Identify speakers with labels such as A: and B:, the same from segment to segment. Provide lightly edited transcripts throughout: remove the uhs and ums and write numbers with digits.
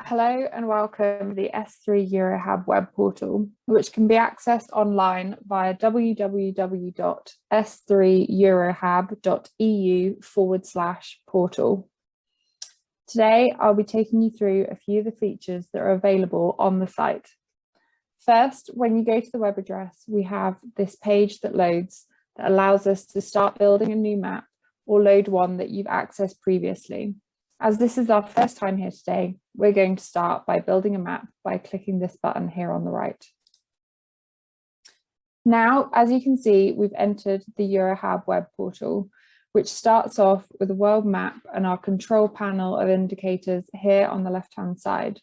A: Hello and welcome to the S-3 EUROHAB web portal, which can be accessed online via www.s3eurohab.eu/portal. Today, I'll be taking you through a few of the features that are available on the site. First, when you go to the web address, we have this page that loads that allows us to start building a new map or load one that you've accessed previously. As this is our first time here today, we're going to start by building a map by clicking this button here on the right. Now, as you can see, we've entered the EUROHAB web portal, which starts off with a world map and our control panel of indicators here on the left-hand side.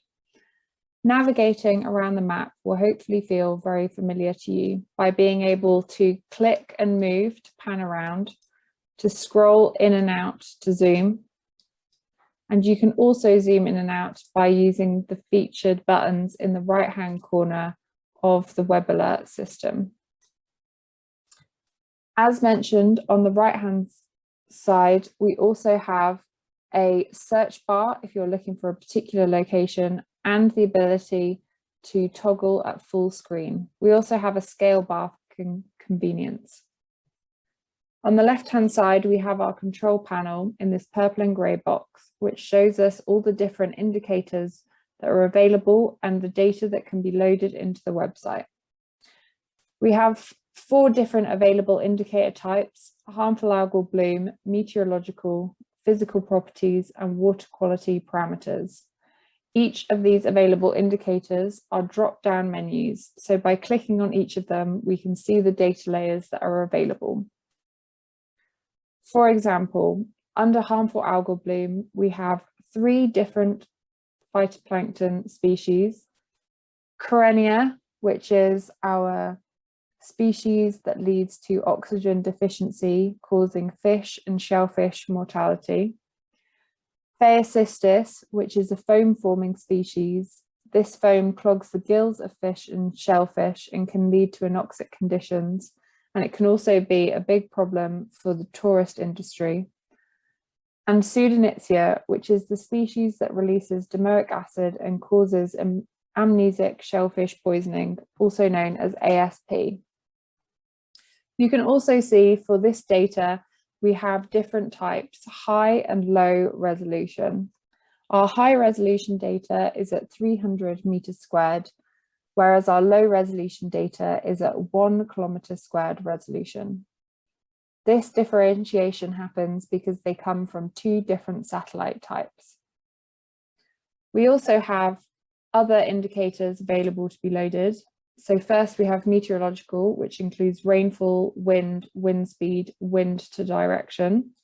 A: Navigating around the map will hopefully feel very familiar to you by being able to click and move to pan around, to scroll in and out to zoom. And you can also zoom in and out by using the featured buttons in the right-hand corner of the web alert system. As mentioned, on the right-hand side, we also have a search bar if you're looking for a particular location and the ability to toggle at full screen. We also have a scale bar for convenience. On the left-hand side, we have our control panel in this purple and grey box, which shows us all the different indicators that are available and the data that can be loaded into the website. We have 4 different available indicator types: harmful algal bloom, meteorological, physical properties, and water quality parameters. Each of these available indicators are drop-down menus, so by clicking on each of them, we can see the data layers that are available. For example, under harmful algal bloom, we have 3 different phytoplankton species. Karenia, which is our species that leads to oxygen deficiency, causing fish and shellfish mortality. Phaeocystis, which is a foam-forming species. This foam clogs the gills of fish and shellfish and can lead to anoxic conditions. And it can also be a big problem for the tourist industry. And Pseudo-nitzschia, which is the species that releases domoic acid and causes amnesic shellfish poisoning, also known as ASP. You can also see for this data, we have different types, high and low resolution. Our high resolution data is at 300 meters squared, whereas our low resolution data is at 1 kilometer squared resolution. This differentiation happens because they come from 2 different satellite types. We also have other indicators available to be loaded. So first we have meteorological, which includes rainfall, wind, wind speed, wind to direction.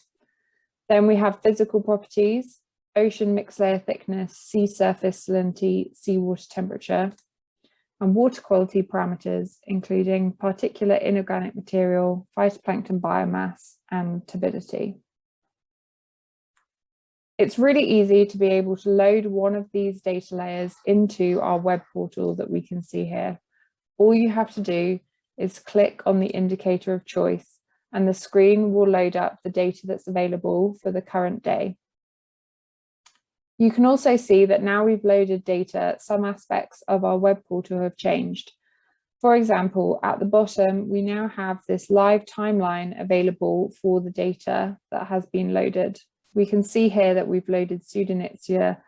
A: Then we have physical properties, ocean mixed layer thickness, sea surface salinity, seawater temperature, and water quality parameters, including particulate inorganic material, phytoplankton biomass, and turbidity. It's really easy to be able to load one of these data layers into our web portal that we can see here. All you have to do is click on the indicator of choice, and the screen will load up the data that's available for the current day. You can also see that now we've loaded data, some aspects of our web portal have changed. For example, at the bottom, we now have this live timeline available for the data that has been loaded. We can see here that we've loaded Pseudo-nitzschia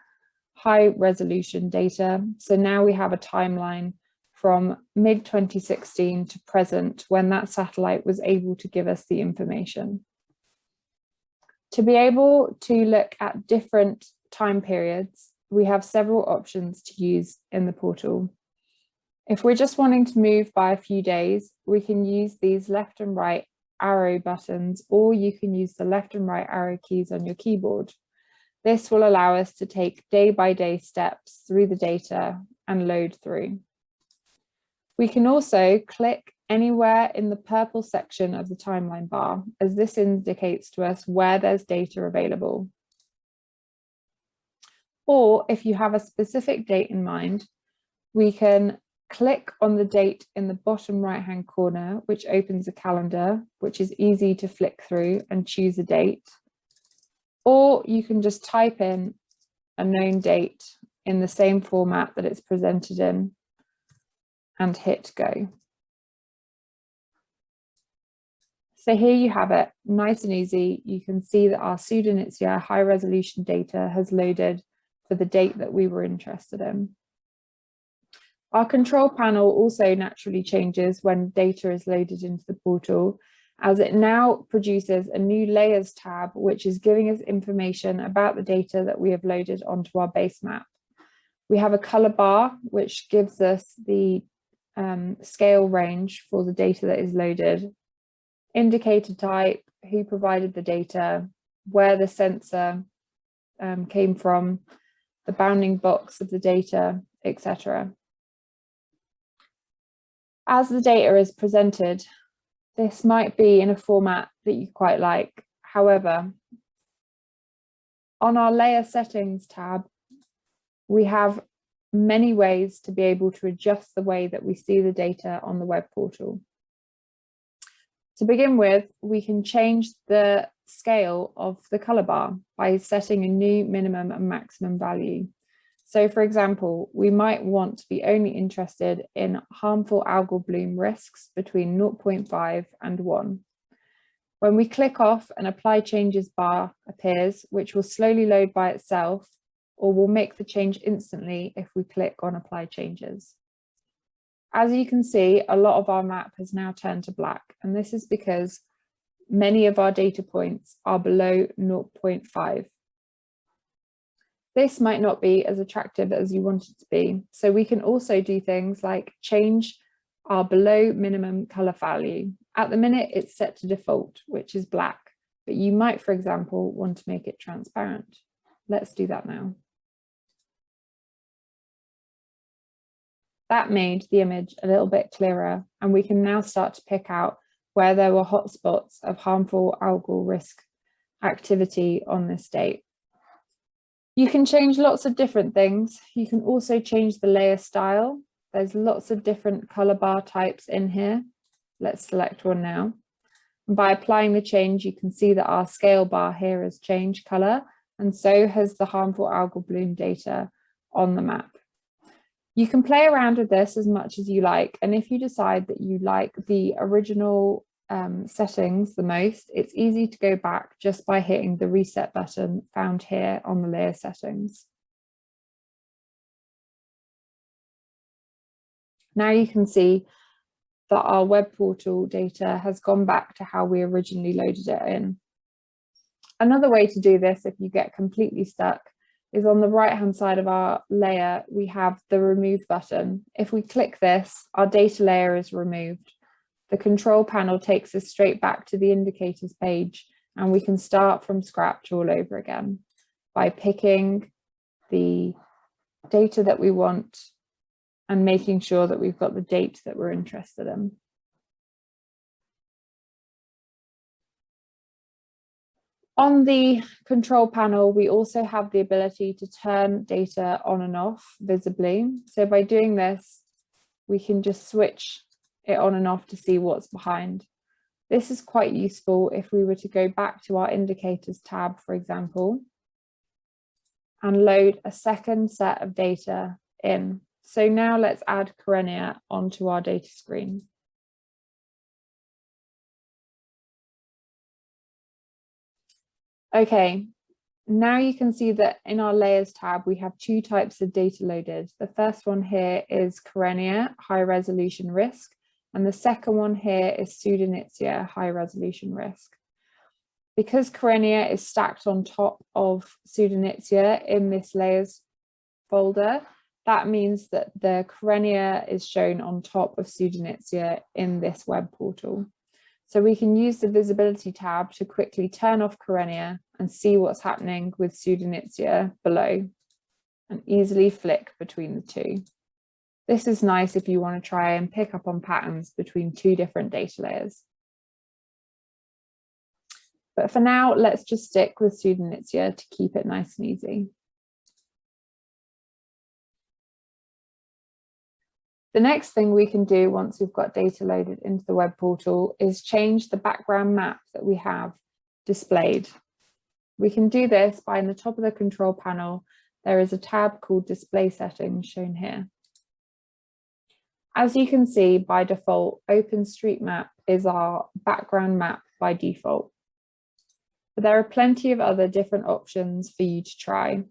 A: high resolution data. So now we have a timeline from mid-2016 to present, when that satellite was able to give us the information. To be able to look at different time periods, we have several options to use in the portal. If we're just wanting to move by a few days, we can use these left and right arrow buttons, or you can use the left and right arrow keys on your keyboard. This will allow us to take day-by-day steps through the data and load through. We can also click anywhere in the purple section of the timeline bar, as this indicates to us where there's data available. Or if you have a specific date in mind, we can click on the date in the bottom right-hand corner, which opens a calendar, which is easy to flick through and choose a date. Or you can just type in a known date in the same format that it's presented in and hit go. So here you have it, nice and easy. You can see that our Pseudo-nitzschia high resolution data has loaded for the date that we were interested in. Our control panel also naturally changes when data is loaded into the portal, as it now produces a new layers tab, which is giving us information about the data that we have loaded onto our base map. We have a color bar, which gives us the scale range for the data that is loaded, indicator type, who provided the data, where the sensor came from, the bounding box of the data, etc. As the data is presented, this might be in a format that you quite like. However, on our layer settings tab, we have many ways to be able to adjust the way that we see the data on the web portal. To begin with, we can change the scale of the color bar by setting a new minimum and maximum value. So for example, we might want to be only interested in harmful algal bloom risks between 0.5 and 1. When we click off, an apply changes bar appears, which will slowly load by itself, or will make the change instantly if we click on apply changes. As you can see, a lot of our map has now turned to black, and this is because many of our data points are below 0.5. This might not be as attractive as you want it to be, so we can also do things like change our below minimum color value. At the minute, it's set to default, which is black, but you might, for example, want to make it transparent. Let's do that now. That made the image a little bit clearer, and we can now start to pick out where there were hotspots of harmful algal risk activity on this date. You can change lots of different things. You can also change the layer style. There's lots of different color bar types in here. Let's select one now. And by applying the change, you can see that our scale bar here has changed color, and so has the harmful algal bloom data on the map. You can play around with this as much as you like, and if you decide that you like the original settings the most, it's easy to go back just by hitting the reset button found here on the layer settings. Now you can see that our web portal data has gone back to how we originally loaded it in. Another way to do this, if you get completely stuck, is on the right hand side of our layer, we have the remove button. If we click this, our data layer is removed. The control panel takes us straight back to the indicators page, and we can start from scratch all over again by picking the data that we want and making sure that we've got the date that we're interested in. On the control panel, we also have the ability to turn data on and off visibly. So by doing this, we can just switch it on and off to see what's behind. This is quite useful if we were to go back to our indicators tab, for example, and load a second set of data in. So now let's add Karenia onto our data screen. Okay, now you can see that in our layers tab, we have two types of data loaded. The first one here is Karenia, high resolution risk, and the second one here is Pseudo-nitzschia, high resolution risk. Because Karenia is stacked on top of Pseudo-nitzschia in this layers folder, that means that the Karenia is shown on top of Pseudo-nitzschia in this web portal. So we can use the visibility tab to quickly turn off Karenia and see what's happening with Pseudo-nitzschia below, and easily flick between the two. This is nice if you want to try and pick up on patterns between two different data layers. But for now, let's just stick with Pseudo-nitzschia to keep it nice and easy. The next thing we can do once we've got data loaded into the web portal is change the background map that we have displayed. We can do this by in the top of the control panel, there is a tab called Display Settings shown here. As you can see, by default, OpenStreetMap is our background map by default. But there are plenty of other different options for you to try.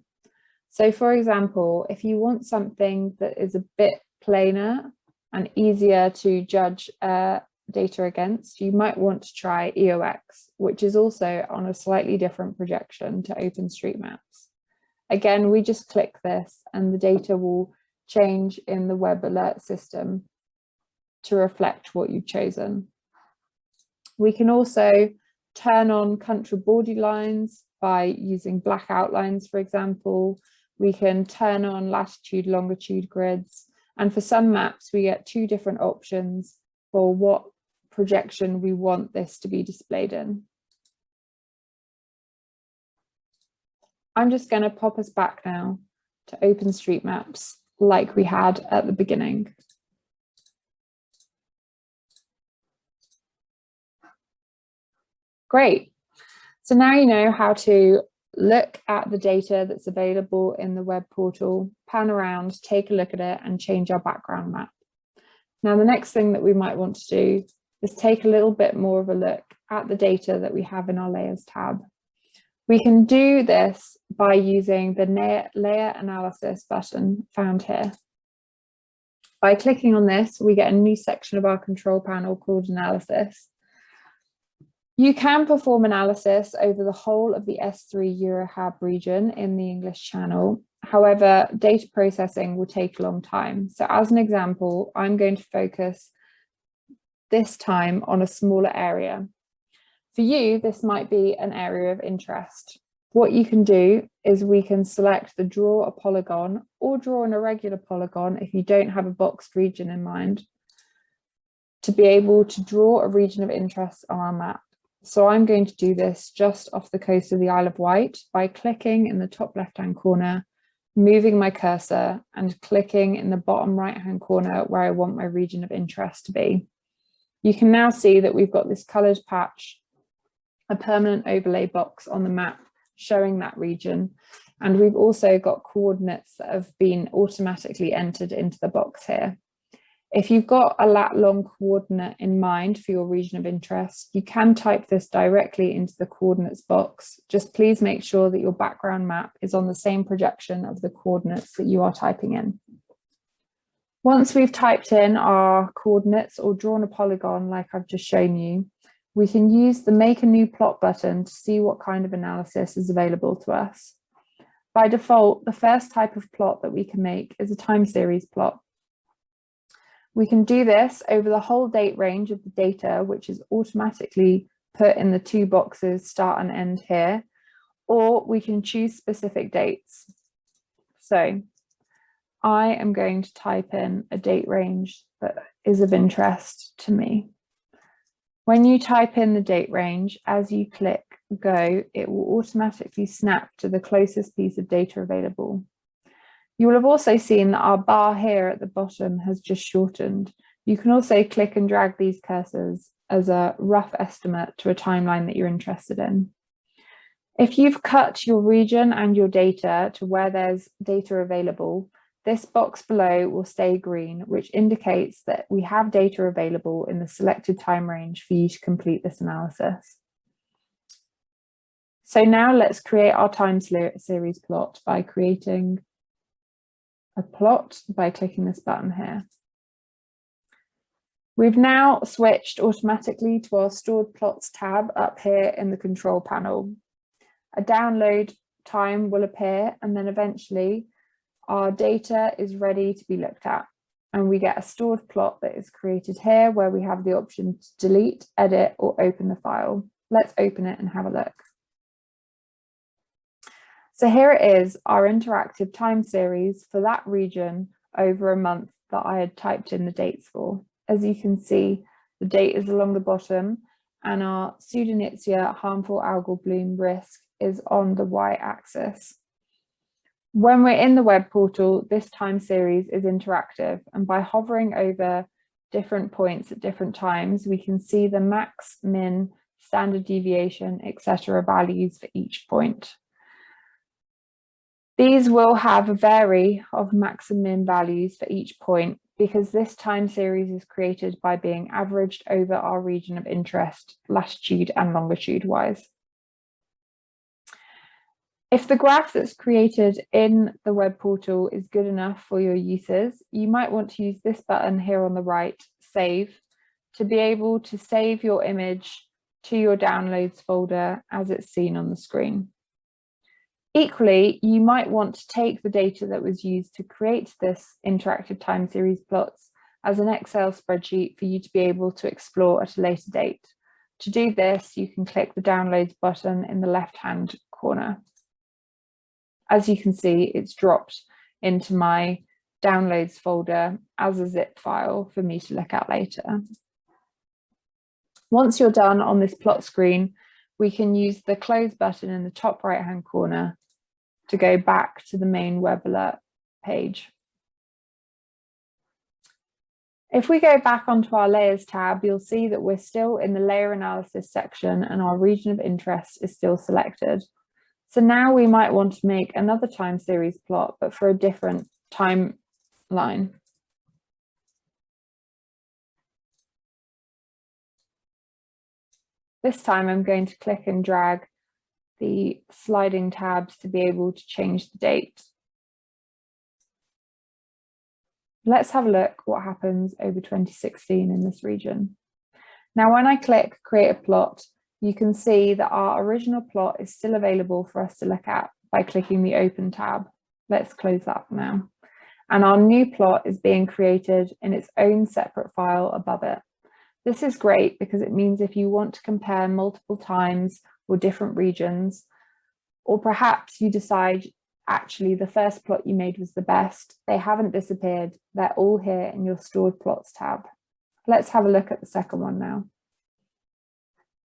A: So for example, if you want something that is a bit plainer and easier to judge data against, you might want to try EOX, which is also on a slightly different projection to OpenStreetMaps. Again, we just click this and the data will change in the web alert system to reflect what you've chosen. We can also turn on country border lines by using black outlines, for example. We can turn on latitude, longitude grids. And for some maps, we get two different options for what projection we want this to be displayed in. I'm just going to pop us back now to OpenStreetMaps like we had at the beginning. Great. So now you know how to look at the data that's available in the web portal, pan around, take a look at it and change our background map. Now, the next thing that we might want to do is take a little bit more of a look at the data that we have in our layers tab. We can do this by using the layer analysis button found here. By clicking on this, we get a new section of our control panel called analysis. You can perform analysis over the whole of the S-3 EUROHAB region in the English Channel. However, data processing will take a long time. So as an example, I'm going to focus this time on a smaller area. For you, this might be an area of interest. What you can do is we can select the draw a polygon or draw an irregular polygon if you don't have a boxed region in mind, to be able to draw a region of interest on our map. So I'm going to do this just off the coast of the Isle of Wight by clicking in the top left-hand corner, moving my cursor and clicking in the bottom right-hand corner where I want my region of interest to be. You can now see that we've got this coloured patch, a permanent overlay box on the map showing that region. And we've also got coordinates that have been automatically entered into the box here. If you've got a lat long coordinate in mind for your region of interest, you can type this directly into the coordinates box. Just please make sure that your background map is on the same projection of the coordinates that you are typing in. Once we've typed in our coordinates or drawn a polygon like I've just shown you, we can use the Make a New Plot button to see what kind of analysis is available to us. By default, the first type of plot that we can make is a time series plot. We can do this over the whole date range of the data, which is automatically put in the two boxes start and end here, or we can choose specific dates. So I am going to type in a date range that is of interest to me. When you type in the date range, as you click go, it will automatically snap to the closest piece of data available. You will have also seen that our bar here at the bottom has just shortened. You can also click and drag these cursors as a rough estimate to a timeline that you're interested in. If you've cut your region and your data to where there's data available, this box below will stay green, which indicates that we have data available in the selected time range for you to complete this analysis. So now let's create our time series plot by creating a plot by clicking this button here. We've now switched automatically to our stored plots tab up here in the control panel. A download time will appear and then eventually our data is ready to be looked at, and we get a stored plot that is created here where we have the option to delete, edit or open the file. Let's open it and have a look. So here it is, our interactive time series for that region over a month that I had typed in the dates for. As you can see, the date is along the bottom and our Pseudo-nitzschia harmful algal bloom risk is on the y-axis. When we're in the web portal, this time series is interactive, and by hovering over different points at different times, we can see the max, min, standard deviation, etc. values for each point. These will have a vary of max and min values for each point because this time series is created by being averaged over our region of interest, latitude and longitude wise. If the graph that's created in the web portal is good enough for your users, you might want to use this button here on the right, Save, to be able to save your image to your downloads folder as it's seen on the screen. Equally, you might want to take the data that was used to create this interactive time series plots as an Excel spreadsheet for you to be able to explore at a later date. To do this, you can click the Downloads button in the left-hand corner. As you can see, it's dropped into my Downloads folder as a zip file for me to look at later. Once you're done on this plot screen, we can use the Close button in the top right-hand corner to go back to the main web alert page. If we go back onto our Layers tab, you'll see that we're still in the Layer Analysis section and our region of interest is still selected. So now we might want to make another time series plot, but for a different timeline. This time I'm going to click and drag the sliding tabs to be able to change the date. Let's have a look what happens over 2016 in this region. Now, when I click Create a Plot, you can see that our original plot is still available for us to look at by clicking the Open tab. Let's close that now. And our new plot is being created in its own separate file above it. This is great because it means if you want to compare multiple times or different regions, or perhaps you decide actually the first plot you made was the best, they haven't disappeared, they're all here in your Stored Plots tab. Let's have a look at the second one now.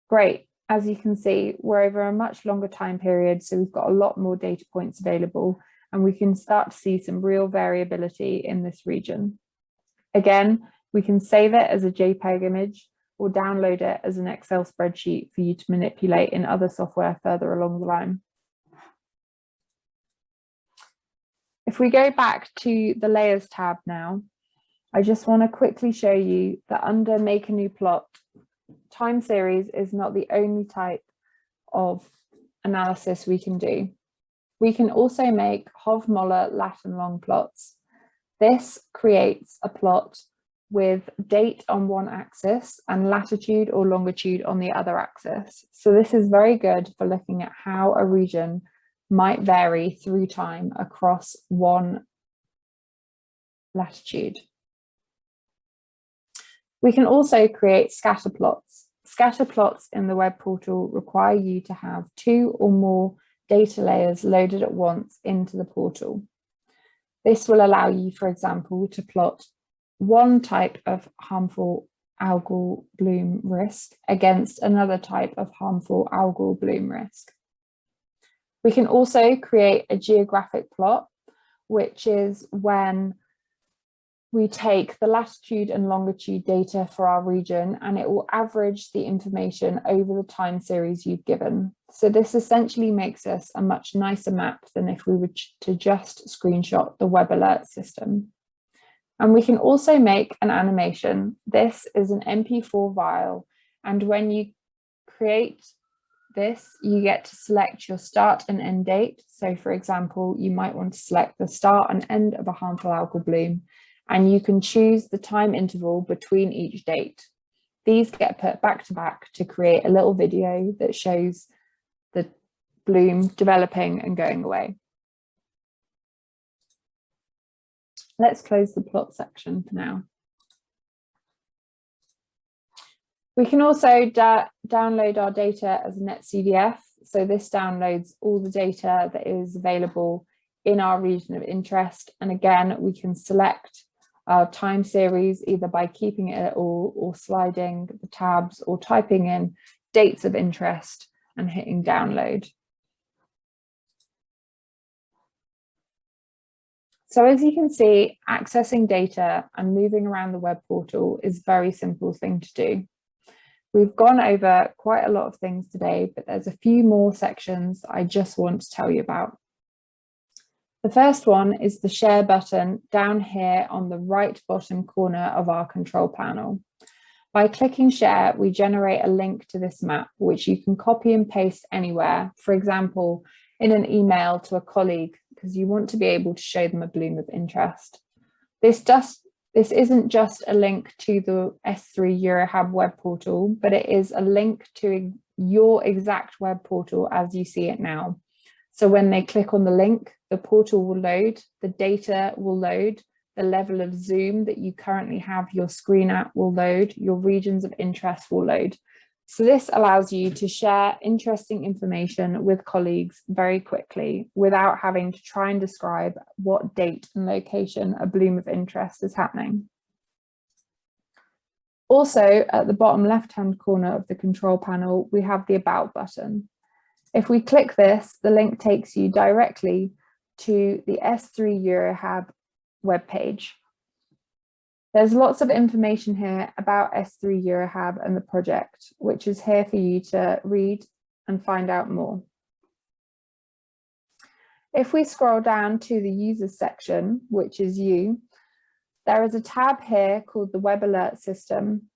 A: Great, as you can see, we're over a much longer time period, so we've got a lot more data points available, and we can start to see some real variability in this region. Again, we can save it as a JPEG image or download it as an Excel spreadsheet for you to manipulate in other software further along the line. If we go back to the Layers tab now, I just want to quickly show you that under Make a New Plot, time series is not the only type of analysis we can do. We can also make Hov-Moller lat and long plots. This creates a plot with date on one axis and latitude or longitude on the other axis. So this is very good for looking at how a region might vary through time across one latitude. We can also create scatter plots. Scatter plots in the web portal require you to have 2 or more data layers loaded at once into the portal. This will allow you, for example, to plot one type of harmful algal bloom risk against another type of harmful algal bloom risk. We can also create a geographic plot, which is when we take the latitude and longitude data for our region and it will average the information over the time series you've given. So this essentially makes us a much nicer map than if we were to just screenshot the web alert system. And we can also make an animation. This is an MP4 file, and when you create this, you get to select your start and end date. So for example, you might want to select the start and end of a harmful algal bloom, and you can choose the time interval between each date. These get put back to back to create a little video that shows the bloom developing and going away. Let's close the plot section for now. We can also download our data as a NetCDF. So this downloads all the data that is available in our region of interest. And again, we can select our time series either by keeping it at all or sliding the tabs or typing in dates of interest and hitting download. So as you can see, accessing data and moving around the web portal is a very simple thing to do. We've gone over quite a lot of things today, but there's a few more sections I just want to tell you about. The first one is the share button down here on the right bottom corner of our control panel. By clicking share, we generate a link to this map, which you can copy and paste anywhere, for example, in an email to a colleague, because you want to be able to show them a bloom of interest. This isn't just a link to the S-3 EUROHAB web portal, but it is a link to your exact web portal as you see it now. So when they click on the link, the portal will load, the data will load, the level of zoom that you currently have your screen at will load, your regions of interest will load. So this allows you to share interesting information with colleagues very quickly without having to try and describe what date and location a bloom of interest is happening. Also, at the bottom left-hand corner of the control panel, we have the About button. If we click this, the link takes you directly to the S-3 EUROHAB webpage. There's lots of information here about S-3 EUROHAB and the project, which is here for you to read and find out more. If we scroll down to the users section, which is you, there is a tab here called the Web Alert System.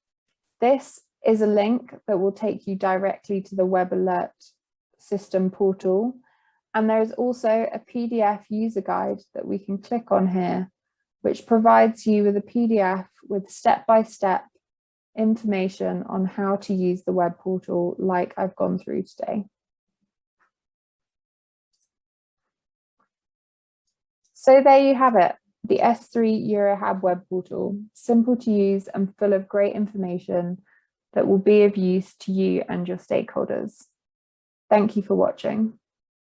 A: This is a link that will take you directly to the Web Alert System portal. And there is also a PDF user guide that we can click on here, which provides you with a PDF with step-by-step information on how to use the web portal like I've gone through today. So there you have it, the S-3 EUROHAB web portal, simple to use and full of great information that will be of use to you and your stakeholders. Thank you for watching.